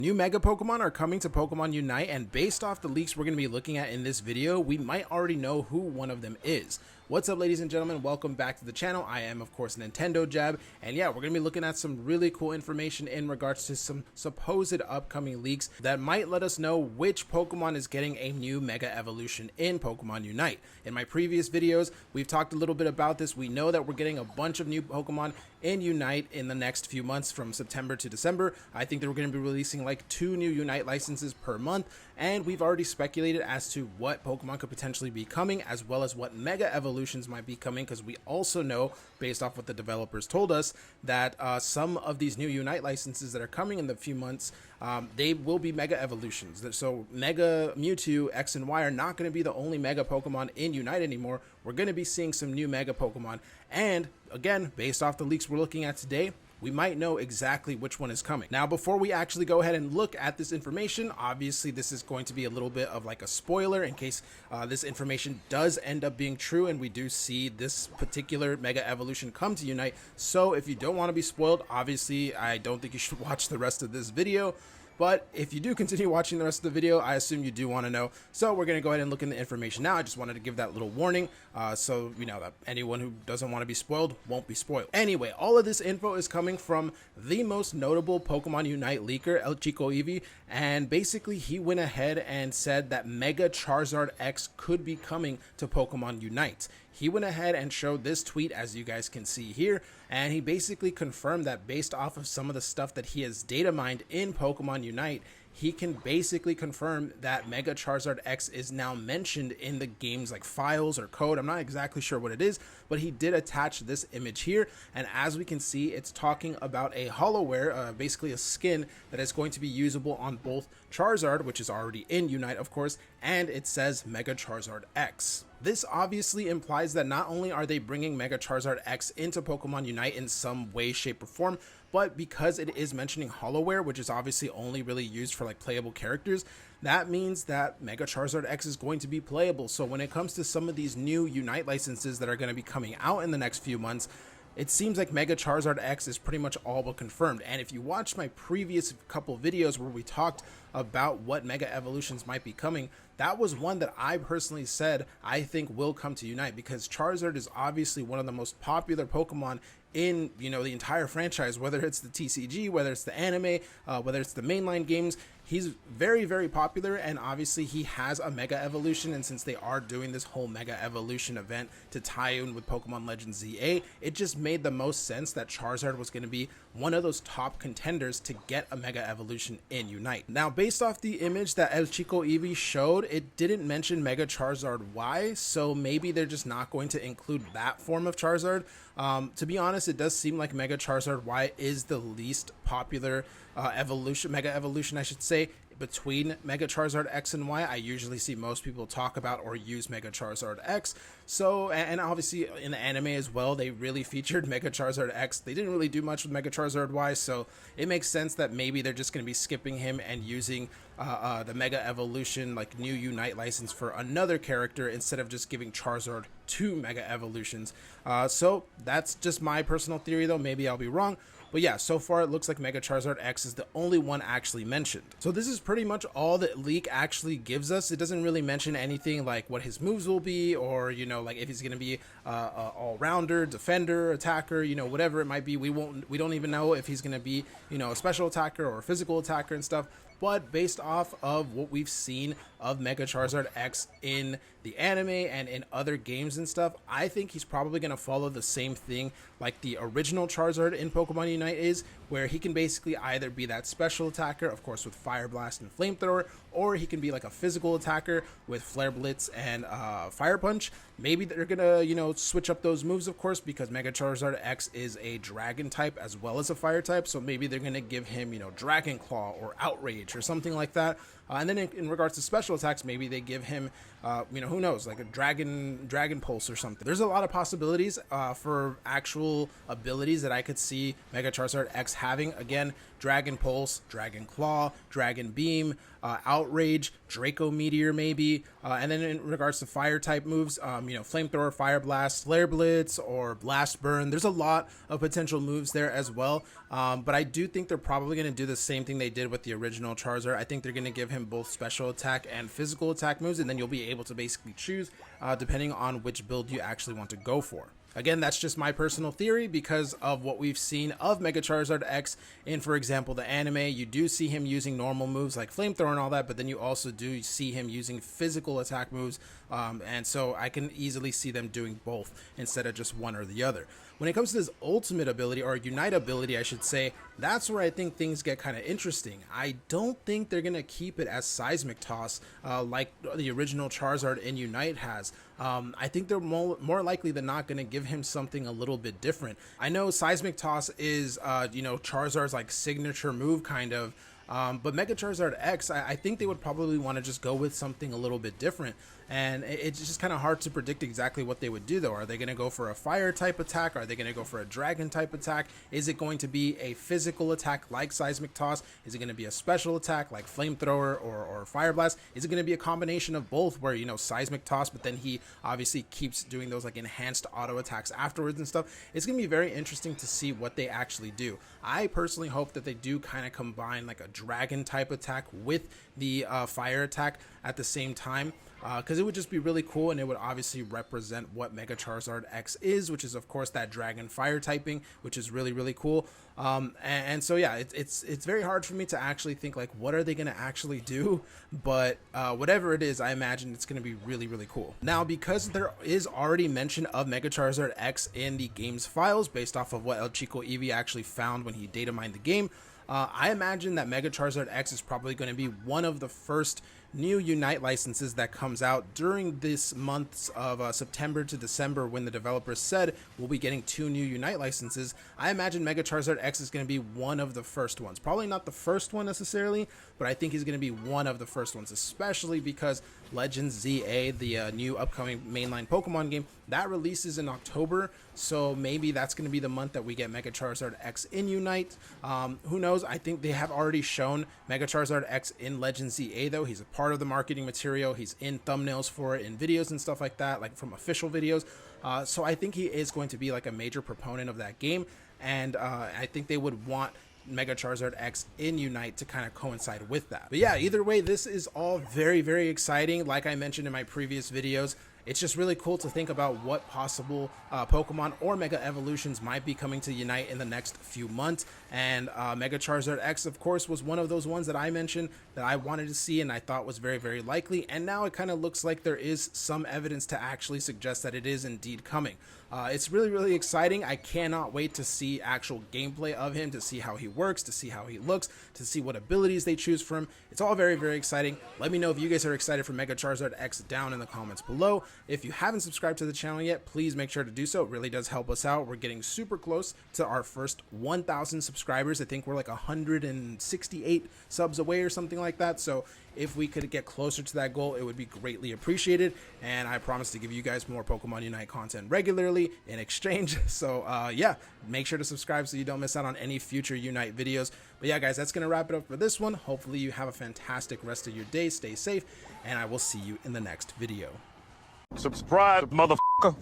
New Mega Pokemon are coming to Pokemon Unite, and based off the leaks we're going to be looking at in this video, we might already know who one of them is. What's up, ladies and gentlemen? Welcome back to the channel. I am, of course, Nintendo Jab, and yeah, we're going to be looking at some really cool information in regards to some supposed upcoming leaks that might let us know which Pokemon is getting a new Mega Evolution in Pokemon Unite. In my previous videos, we've talked a little bit about this. We know that we're getting a bunch of new Pokemon in Unite in the next few months from September to December. I think that we're going to be releasing like 2 new Unite licenses per month, and we've already speculated as to what Pokemon could potentially be coming, as well as what Mega Evolutions might be coming, because we also know, based off what the developers told us, that some of these new Unite licenses that are coming in the few months, they will be Mega Evolutions. So Mega Mewtwo X and Y are not going to be the only Mega Pokemon in Unite anymore. We're going to be seeing some new Mega Pokemon, and again, based off the leaks we're looking at today, we might know exactly which one is coming. Now, before we actually go ahead and look at this information, obviously this is going to be a little bit of like a spoiler in case this information does end up being true and we do see this particular Mega Evolution come to Unite. So if you don't want to be spoiled, obviously I don't think you should watch the rest of this video. But if you do continue watching the rest of the video, I assume you do want to know. So we're going to go ahead and look in the information now. I just wanted to give that little warning so you know that anyone who doesn't want to be spoiled won't be spoiled. Anyway, all of this info is coming from the most notable Pokemon Unite leaker, El Chico Eevee, and basically he went ahead and said that Mega Charizard X could be coming to Pokemon Unite. He went ahead and showed this tweet, as you guys can see here, and he basically confirmed that based off of some of the stuff that he has data mined in Pokemon Unite, he can basically confirm that Mega Charizard X is now mentioned in the game's like files or code. I'm not exactly sure what it is, but he did attach this image here, and as we can see, it's talking about a holoware, basically a skin that is going to be usable on both Charizard, which is already in Unite of course, and it says Mega Charizard X. This obviously implies that not only are they bringing Mega Charizard X into Pokemon Unite in some way, shape, or form, but because it is mentioning holoware, which is obviously only really used for like playable characters, that means that Mega Charizard X is going to be playable. So when it comes to some of these new Unite licenses that are going to be coming out in the next few months, it seems like Mega Charizard X is pretty much all but confirmed. And if you watched my previous couple videos where we talked about what Mega Evolutions might be coming, that was one that I personally said I think will come to Unite, because Charizard is obviously one of the most popular Pokemon in, you know, the entire franchise, whether it's the TCG, whether it's the anime, whether it's the mainline games. He's very, very popular, and obviously he has a Mega Evolution, and since they are doing this whole Mega Evolution event to tie in with Pokemon Legends ZA, it just made the most sense that Charizard was going to be one of those top contenders to get a Mega Evolution in Unite. Now, based off the image that El Chico Eevee showed, it didn't mention Mega Charizard Y, so maybe they're just not going to include that form of Charizard. To be honest, it does seem like Mega Charizard Y is the least popular Mega Evolution, I should say, between Mega Charizard X and Y. I usually see most people talk about or use Mega Charizard X. So, and obviously in the anime as well, they really featured Mega Charizard X. They didn't really do much with Mega Charizard Y, so it makes sense that maybe they're just going to be skipping him and using the Mega Evolution, like new Unite license for another character instead of just giving Charizard 2 Mega Evolutions. So that's just my personal theory though, maybe I'll be wrong. But yeah, so far it looks like Mega Charizard X is the only one actually mentioned. So this is pretty much all that leak actually gives us. It doesn't really mention anything like what his moves will be, or, you know, like if he's going to be a all-rounder, defender, attacker, you know, whatever it might be. We don't even know if he's going to be, you know, a special attacker or a physical attacker and stuff. But based off of what we've seen of Mega Charizard X in the anime and in other games and stuff, I think he's probably going to follow the same thing like the original Charizard in Pokemon Unite is, where he can basically either be that special attacker, of course with Fire Blast and Flamethrower, or he can be like a physical attacker with Flare Blitz and Fire Punch. Maybe they're gonna, you know, switch up those moves, of course, because Mega Charizard X is a Dragon type as well as a Fire type, so maybe they're gonna give him, you know, Dragon Claw or Outrage or something like that. And then in regards to special attacks, maybe they give him, you know, who knows, like a Dragon Pulse or something. There's a lot of possibilities for actual abilities that I could see Mega Charizard X having. Again, Dragon Pulse, Dragon Claw, Dragon Beam, Outrage, Draco Meteor maybe, and then in regards to fire type moves, Flamethrower, Fire Blast, Flare Blitz, or Blast Burn. There's a lot of potential moves there as well, but I do think they're probably going to do the same thing they did with the original Charizard. I think they're going to give him both special attack and physical attack moves, and then you'll be able to basically choose depending on which build you actually want to go for. Again, that's just my personal theory because of what we've seen of Mega Charizard X in, for example, the anime. You do see him using normal moves like Flamethrower and all that, but then you also do see him using physical attack moves, and so I can easily see them doing both instead of just one or the other. When it comes to his ultimate ability, or Unite ability, I should say, that's where I think things get kind of interesting. I don't think they're going to keep it as Seismic Toss like the original Charizard in Unite has. I think they're more likely than not going to give him something a little bit different. I know Seismic Toss is, Charizard's like signature move kind of, but Mega Charizard X, I think they would probably want to just go with something a little bit different. And it's just kind of hard to predict exactly what they would do though. Are they going to go for a fire type attack? Are they going to go for a dragon type attack? Is it going to be a physical attack like Seismic Toss? Is it going to be a special attack like Flamethrower or Fire Blast? Is it going to be a combination of both where, Seismic Toss, but then he obviously keeps doing those like enhanced auto attacks afterwards and stuff? It's going to be very interesting to see what they actually do. I personally hope that they do kind of combine like a dragon type attack with the fire attack at the same time. Because it would just be really cool, and it would obviously represent what Mega Charizard X is, which is of course that dragon fire typing, which is really, really cool. And so yeah, it's very hard for me to actually think like what are they going to actually do, but whatever it is, I imagine it's going to be really, really cool. Now, because there is already mention of Mega Charizard X in the game's files based off of what El Chico Eevee actually found when he data mined the game, I imagine that Mega Charizard X is probably going to be one of the first new Unite licenses that comes out during this months of September to December, when the developers said we'll be getting 2 new Unite licenses. I imagine Mega Charizard X is going to be one of the first ones. Probably not the first one necessarily, but I think he's going to be one of the first ones, especially because Legends ZA, the new upcoming mainline Pokemon game, that releases in October, so maybe that's going to be the month that we get Mega Charizard X in Unite. Who knows? I think they have already shown Mega Charizard X in Legends ZA though. He's a part of the marketing material. He's in thumbnails for it, in videos and stuff like that, like from official videos. So I think he is going to be like a major proponent of that game, and I think they would want Mega Charizard X in Unite to kind of coincide with that. But yeah, either way, this is all very, very exciting. Like I mentioned in my previous videos, it's just really cool to think about what possible Pokemon or Mega Evolutions might be coming to Unite in the next few months. And Mega Charizard X, of course, was one of those ones that I mentioned that I wanted to see and I thought was very, very likely. And now it kind of looks like there is some evidence to actually suggest that it is indeed coming. It's really, really exciting. I cannot wait to see actual gameplay of him, to see how he works, to see how he looks, to see what abilities they choose from. It's all very, very exciting. Let me know if you guys are excited for Mega Charizard X down in the comments below. If you haven't subscribed to the channel yet, please make sure to do so. It really does help us out. We're getting super close to our first 1,000 subscribers. I think we're like 168 subs away or something like that. So if we could get closer to that goal, it would be greatly appreciated. And I promise to give you guys more Pokemon Unite content regularly in exchange. So yeah, make sure to subscribe so you don't miss out on any future Unite videos. But yeah, guys, that's going to wrap it up for this one. Hopefully you have a fantastic rest of your day. Stay safe, and I will see you in the next video. Subscribe, motherfucker.